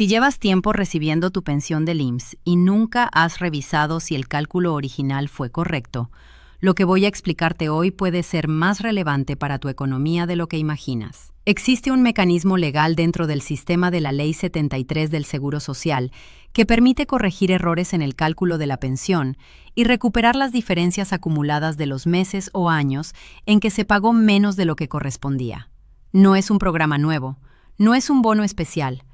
Si llevas tiempo recibiendo tu pensión del IMSS y nunca has revisado si el cálculo original fue correcto, lo que voy a explicarte hoy puede ser más relevante para tu economía de lo que imaginas. Existe un mecanismo legal dentro del sistema de la Ley 73 del Seguro Social que permite corregir errores en el cálculo de la pensión y recuperar las diferencias acumuladas de los meses o años en que se pagó menos de lo que correspondía. No es un programa nuevo, no es un bono especial.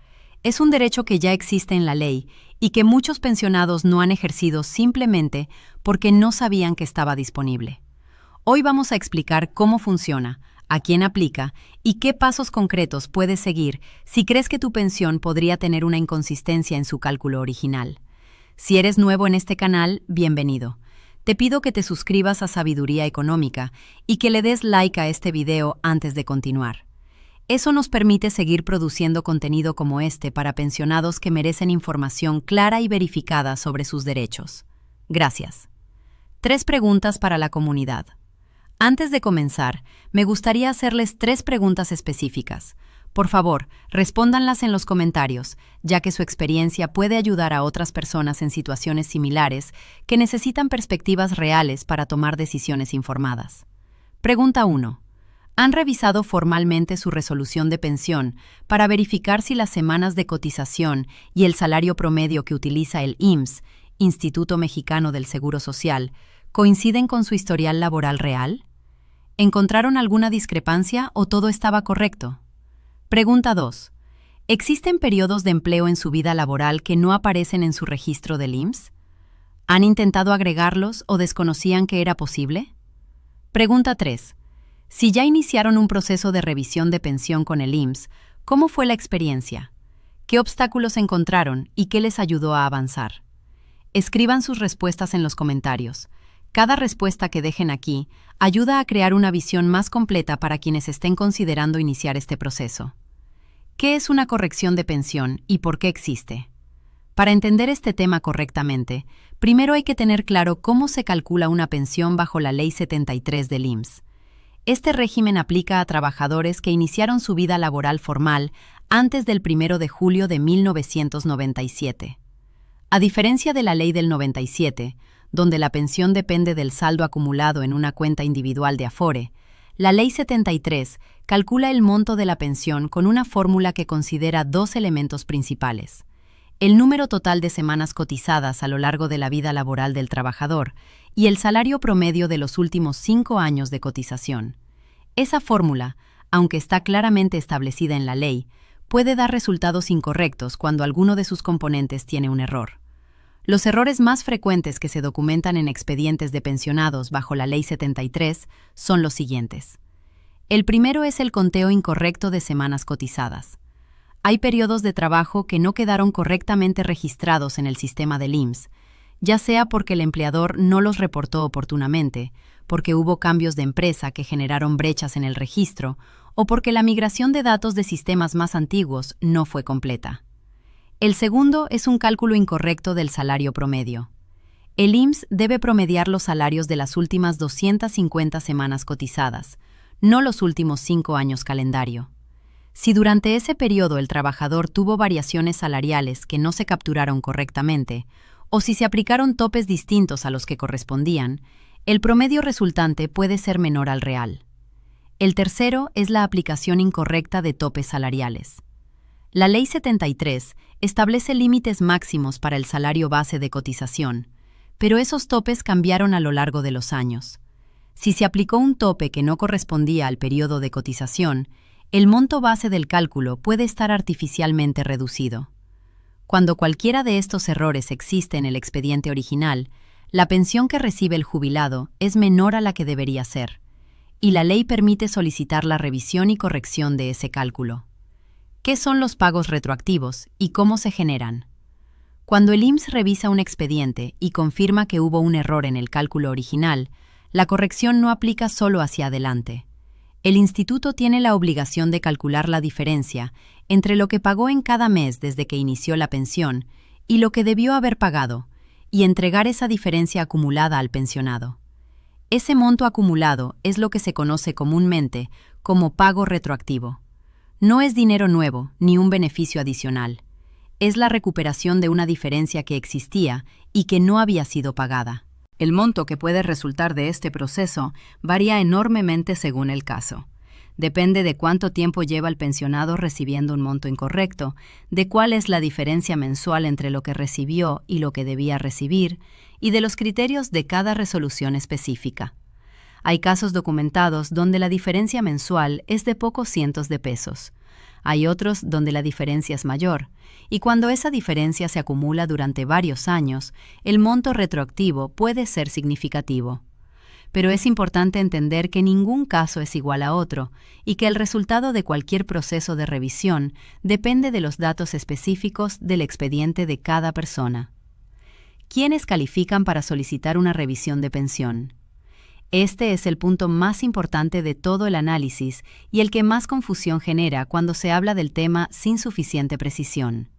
Es un derecho que ya existe en la ley y que muchos pensionados no han ejercido simplemente porque no sabían que estaba disponible. Hoy vamos a explicar cómo funciona, a quién aplica y qué pasos concretos puedes seguir si crees que tu pensión podría tener una inconsistencia en su cálculo original. Si eres nuevo en este canal, bienvenido. Te pido que te suscribas a Sabiduría Económica y que le des like a este video antes de continuar. Eso nos permite seguir produciendo contenido como este para pensionados que merecen información clara y verificada sobre sus derechos. Gracias. 3 preguntas para la comunidad. Antes de comenzar, me gustaría hacerles 3 preguntas específicas. Por favor, respóndanlas en los comentarios, ya que su experiencia puede ayudar a otras personas en situaciones similares que necesitan perspectivas reales para tomar decisiones informadas. Pregunta 1. ¿Han revisado formalmente su resolución de pensión para verificar si las semanas de cotización y el salario promedio que utiliza el IMSS, Instituto Mexicano del Seguro Social, coinciden con su historial laboral real? ¿Encontraron alguna discrepancia o todo estaba correcto? Pregunta 2. ¿Existen periodos de empleo en su vida laboral que no aparecen en su registro del IMSS? ¿Han intentado agregarlos o desconocían que era posible? Pregunta 3. Si ya iniciaron un proceso de revisión de pensión con el IMSS, ¿cómo fue la experiencia? ¿Qué obstáculos encontraron y qué les ayudó a avanzar? Escriban sus respuestas en los comentarios. Cada respuesta que dejen aquí ayuda a crear una visión más completa para quienes estén considerando iniciar este proceso. ¿Qué es una corrección de pensión y por qué existe? Para entender este tema correctamente, primero hay que tener claro cómo se calcula una pensión bajo la Ley 73 del IMSS. Este régimen aplica a trabajadores que iniciaron su vida laboral formal antes del 1 de julio de 1997. A diferencia de la ley del 97, donde la pensión depende del saldo acumulado en una cuenta individual de Afore, la Ley 73 calcula el monto de la pensión con una fórmula que considera 2 elementos principales: el número total de semanas cotizadas a lo largo de la vida laboral del trabajador y el salario promedio de los últimos 5 años de cotización. Esa fórmula, aunque está claramente establecida en la ley, puede dar resultados incorrectos cuando alguno de sus componentes tiene un error. Los errores más frecuentes que se documentan en expedientes de pensionados bajo la Ley 73 son los siguientes. El primero es el conteo incorrecto de semanas cotizadas. Hay periodos de trabajo que no quedaron correctamente registrados en el sistema del IMSS, ya sea porque el empleador no los reportó oportunamente, porque hubo cambios de empresa que generaron brechas en el registro, o porque la migración de datos de sistemas más antiguos no fue completa. El segundo es un cálculo incorrecto del salario promedio. El IMSS debe promediar los salarios de las últimas 250 semanas cotizadas, no los últimos 5 años calendario. Si durante ese periodo el trabajador tuvo variaciones salariales que no se capturaron correctamente, o si se aplicaron topes distintos a los que correspondían, el promedio resultante puede ser menor al real. El tercero es la aplicación incorrecta de topes salariales. La Ley 73 establece límites máximos para el salario base de cotización, pero esos topes cambiaron a lo largo de los años. Si se aplicó un tope que no correspondía al periodo de cotización, el monto base del cálculo puede estar artificialmente reducido. Cuando cualquiera de estos errores existe en el expediente original, la pensión que recibe el jubilado es menor a la que debería ser, y la ley permite solicitar la revisión y corrección de ese cálculo. ¿Qué son los pagos retroactivos y cómo se generan? Cuando el IMSS revisa un expediente y confirma que hubo un error en el cálculo original, la corrección no aplica solo hacia adelante. El instituto tiene la obligación de calcular la diferencia entre lo que pagó en cada mes desde que inició la pensión y lo que debió haber pagado, y entregar esa diferencia acumulada al pensionado. Ese monto acumulado es lo que se conoce comúnmente como pago retroactivo. No es dinero nuevo ni un beneficio adicional. Es la recuperación de una diferencia que existía y que no había sido pagada. El monto que puede resultar de este proceso varía enormemente según el caso. Depende de cuánto tiempo lleva el pensionado recibiendo un monto incorrecto, de cuál es la diferencia mensual entre lo que recibió y lo que debía recibir, y de los criterios de cada resolución específica. Hay casos documentados donde la diferencia mensual es de pocos cientos de pesos. Hay otros donde la diferencia es mayor, y cuando esa diferencia se acumula durante varios años, el monto retroactivo puede ser significativo. Pero es importante entender que ningún caso es igual a otro y que el resultado de cualquier proceso de revisión depende de los datos específicos del expediente de cada persona. ¿Quiénes califican para solicitar una revisión de pensión? Este es el punto más importante de todo el análisis y el que más confusión genera cuando se habla del tema sin suficiente precisión.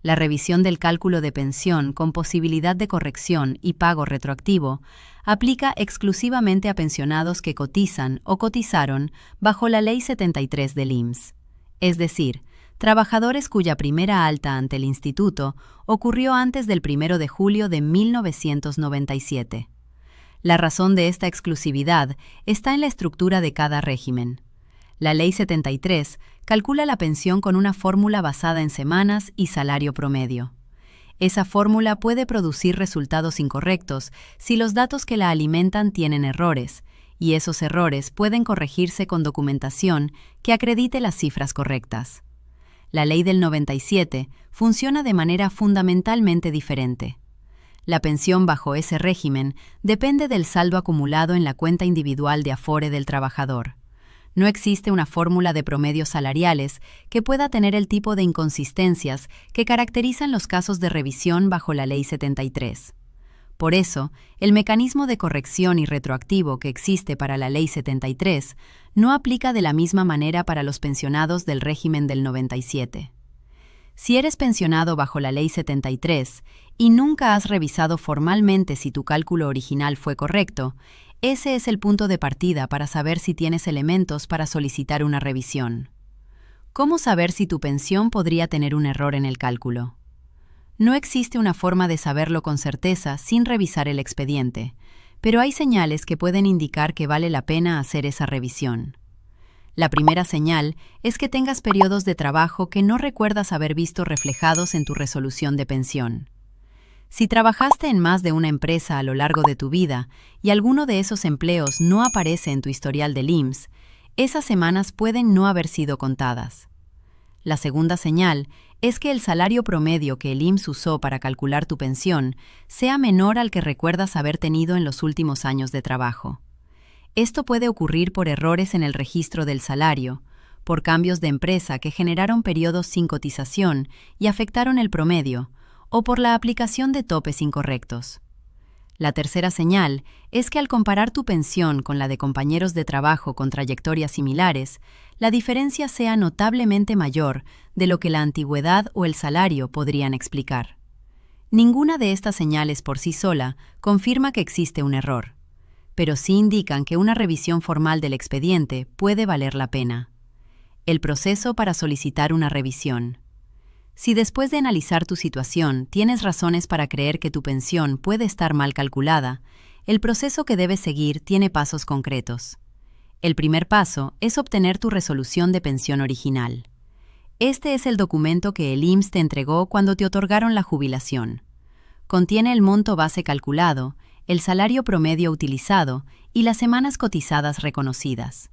La revisión del cálculo de pensión con posibilidad de corrección y pago retroactivo aplica exclusivamente a pensionados que cotizan o cotizaron bajo la Ley 73 del IMSS, es decir, trabajadores cuya primera alta ante el Instituto ocurrió antes del 1 de julio de 1997. La razón de esta exclusividad está en la estructura de cada régimen. La Ley 73 calcula la pensión con una fórmula basada en semanas y salario promedio. Esa fórmula puede producir resultados incorrectos si los datos que la alimentan tienen errores, y esos errores pueden corregirse con documentación que acredite las cifras correctas. La Ley del 97 funciona de manera fundamentalmente diferente. La pensión bajo ese régimen depende del saldo acumulado en la cuenta individual de Afore del trabajador. No existe una fórmula de promedios salariales que pueda tener el tipo de inconsistencias que caracterizan los casos de revisión bajo la Ley 73. Por eso, el mecanismo de corrección y retroactivo que existe para la Ley 73 no aplica de la misma manera para los pensionados del régimen del 97. Si eres pensionado bajo la Ley 73 y nunca has revisado formalmente si tu cálculo original fue correcto, ese es el punto de partida para saber si tienes elementos para solicitar una revisión. ¿Cómo saber si tu pensión podría tener un error en el cálculo? No existe una forma de saberlo con certeza sin revisar el expediente, pero hay señales que pueden indicar que vale la pena hacer esa revisión. La primera señal es que tengas periodos de trabajo que no recuerdas haber visto reflejados en tu resolución de pensión. Si trabajaste en más de una empresa a lo largo de tu vida y alguno de esos empleos no aparece en tu historial del IMSS, esas semanas pueden no haber sido contadas. La segunda señal es que el salario promedio que el IMSS usó para calcular tu pensión sea menor al que recuerdas haber tenido en los últimos años de trabajo. Esto puede ocurrir por errores en el registro del salario, por cambios de empresa que generaron periodos sin cotización y afectaron el promedio, o por la aplicación de topes incorrectos. La tercera señal es que al comparar tu pensión con la de compañeros de trabajo con trayectorias similares, la diferencia sea notablemente mayor de lo que la antigüedad o el salario podrían explicar. Ninguna de estas señales por sí sola confirma que existe un error, pero sí indican que una revisión formal del expediente puede valer la pena. El proceso para solicitar una revisión. Si después de analizar tu situación tienes razones para creer que tu pensión puede estar mal calculada, el proceso que debes seguir tiene pasos concretos. El primer paso es obtener tu resolución de pensión original. Este es el documento que el IMSS te entregó cuando te otorgaron la jubilación. Contiene el monto base calculado, el salario promedio utilizado y las semanas cotizadas reconocidas.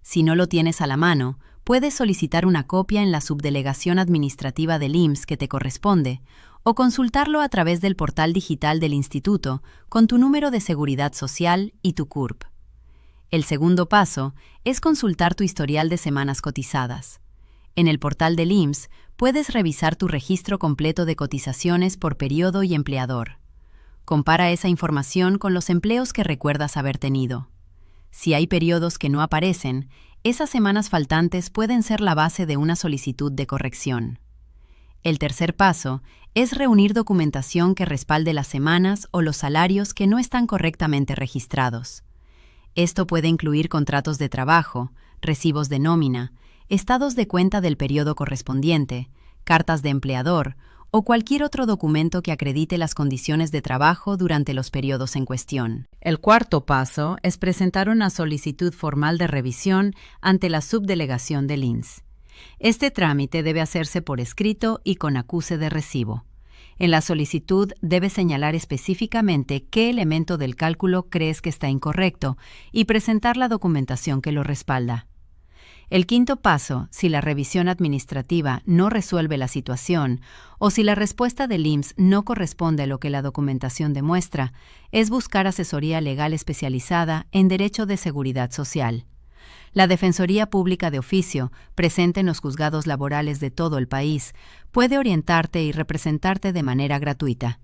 Si no lo tienes a la mano, puedes solicitar una copia en la subdelegación administrativa del IMSS que te corresponde o consultarlo a través del portal digital del instituto con tu número de seguridad social y tu CURP. El segundo paso es consultar tu historial de semanas cotizadas. En el portal del IMSS puedes revisar tu registro completo de cotizaciones por periodo y empleador. Compara esa información con los empleos que recuerdas haber tenido. Si hay periodos que no aparecen, esas semanas faltantes pueden ser la base de una solicitud de corrección. El tercer paso es reunir documentación que respalde las semanas o los salarios que no están correctamente registrados. Esto puede incluir contratos de trabajo, recibos de nómina, estados de cuenta del periodo correspondiente, cartas de empleador o cualquier otro documento que acredite las condiciones de trabajo durante los periodos en cuestión. El cuarto paso es presentar una solicitud formal de revisión ante la subdelegación del INSS. Este trámite debe hacerse por escrito y con acuse de recibo. En la solicitud debes señalar específicamente qué elemento del cálculo crees que está incorrecto y presentar la documentación que lo respalda. El quinto paso, si la revisión administrativa no resuelve la situación o si la respuesta del IMSS no corresponde a lo que la documentación demuestra, es buscar asesoría legal especializada en Derecho de Seguridad Social. La Defensoría Pública de Oficio, presente en los juzgados laborales de todo el país, puede orientarte y representarte de manera gratuita.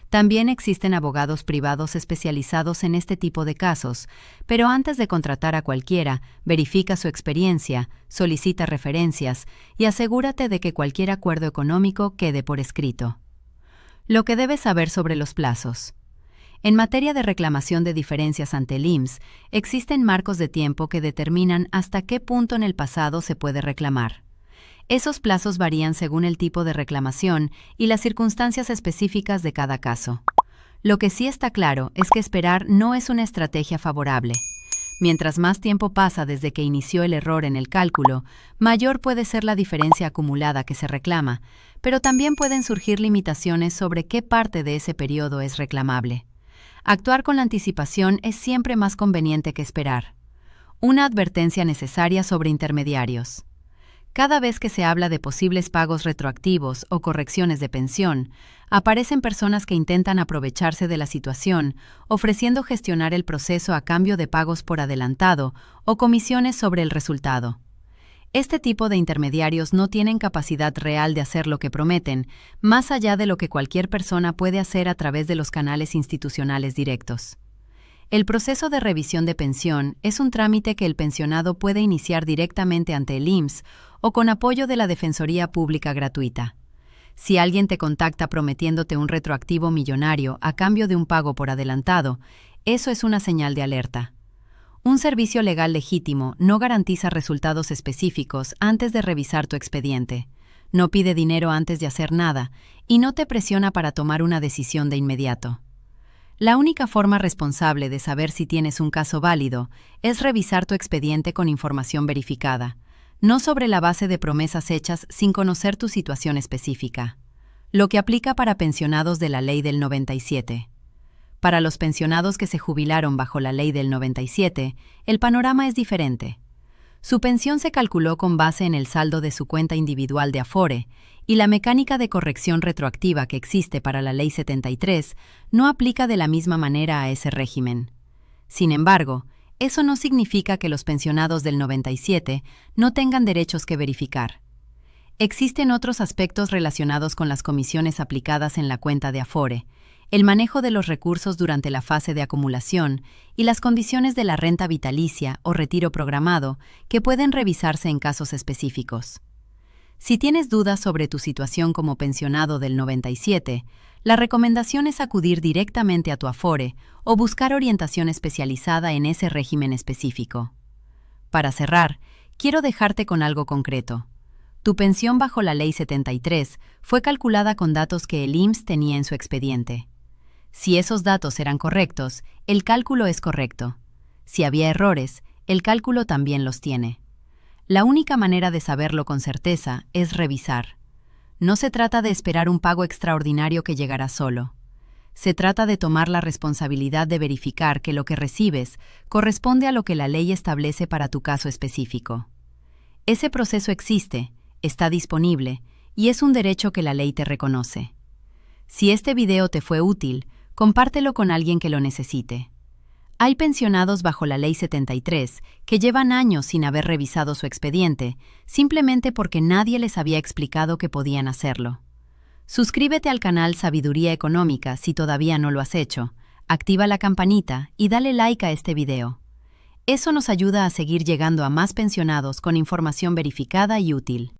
También existen abogados privados especializados en este tipo de casos, pero antes de contratar a cualquiera, verifica su experiencia, solicita referencias y asegúrate de que cualquier acuerdo económico quede por escrito. Lo que debes saber sobre los plazos. En materia de reclamación de diferencias ante el IMSS, existen marcos de tiempo que determinan hasta qué punto en el pasado se puede reclamar. Esos plazos varían según el tipo de reclamación y las circunstancias específicas de cada caso. Lo que sí está claro es que esperar no es una estrategia favorable. Mientras más tiempo pasa desde que inició el error en el cálculo, mayor puede ser la diferencia acumulada que se reclama, pero también pueden surgir limitaciones sobre qué parte de ese periodo es reclamable. Actuar con la anticipación es siempre más conveniente que esperar. Una advertencia necesaria sobre intermediarios. Cada vez que se habla de posibles pagos retroactivos o correcciones de pensión, aparecen personas que intentan aprovecharse de la situación, ofreciendo gestionar el proceso a cambio de pagos por adelantado o comisiones sobre el resultado. Este tipo de intermediarios no tienen capacidad real de hacer lo que prometen, más allá de lo que cualquier persona puede hacer a través de los canales institucionales directos. El proceso de revisión de pensión es un trámite que el pensionado puede iniciar directamente ante el IMSS o con apoyo de la Defensoría Pública gratuita. Si alguien te contacta prometiéndote un retroactivo millonario a cambio de un pago por adelantado, eso es una señal de alerta. Un servicio legal legítimo no garantiza resultados específicos antes de revisar tu expediente, no pide dinero antes de hacer nada y no te presiona para tomar una decisión de inmediato. La única forma responsable de saber si tienes un caso válido es revisar tu expediente con información verificada, no sobre la base de promesas hechas sin conocer tu situación específica. Lo que aplica para pensionados de la Ley del 97. Para los pensionados que se jubilaron bajo la Ley del 97, el panorama es diferente. Su pensión se calculó con base en el saldo de su cuenta individual de Afore, y la mecánica de corrección retroactiva que existe para la Ley 73 no aplica de la misma manera a ese régimen. Sin embargo, eso no significa que los pensionados del 97 no tengan derechos que verificar. Existen otros aspectos relacionados con las comisiones aplicadas en la cuenta de Afore, el manejo de los recursos durante la fase de acumulación y las condiciones de la renta vitalicia o retiro programado que pueden revisarse en casos específicos. Si tienes dudas sobre tu situación como pensionado del 97, la recomendación es acudir directamente a tu Afore o buscar orientación especializada en ese régimen específico. Para cerrar, quiero dejarte con algo concreto. Tu pensión bajo la Ley 73 fue calculada con datos que el IMSS tenía en su expediente. Si esos datos eran correctos, el cálculo es correcto. Si había errores, el cálculo también los tiene. La única manera de saberlo con certeza es revisar. No se trata de esperar un pago extraordinario que llegará solo. Se trata de tomar la responsabilidad de verificar que lo que recibes corresponde a lo que la ley establece para tu caso específico. Ese proceso existe, está disponible y es un derecho que la ley te reconoce. Si este video te fue útil, compártelo con alguien que lo necesite. Hay pensionados bajo la Ley 73 que llevan años sin haber revisado su expediente, simplemente porque nadie les había explicado que podían hacerlo. Suscríbete al canal Sabiduría Económica si todavía no lo has hecho, activa la campanita y dale like a este video. Eso nos ayuda a seguir llegando a más pensionados con información verificada y útil.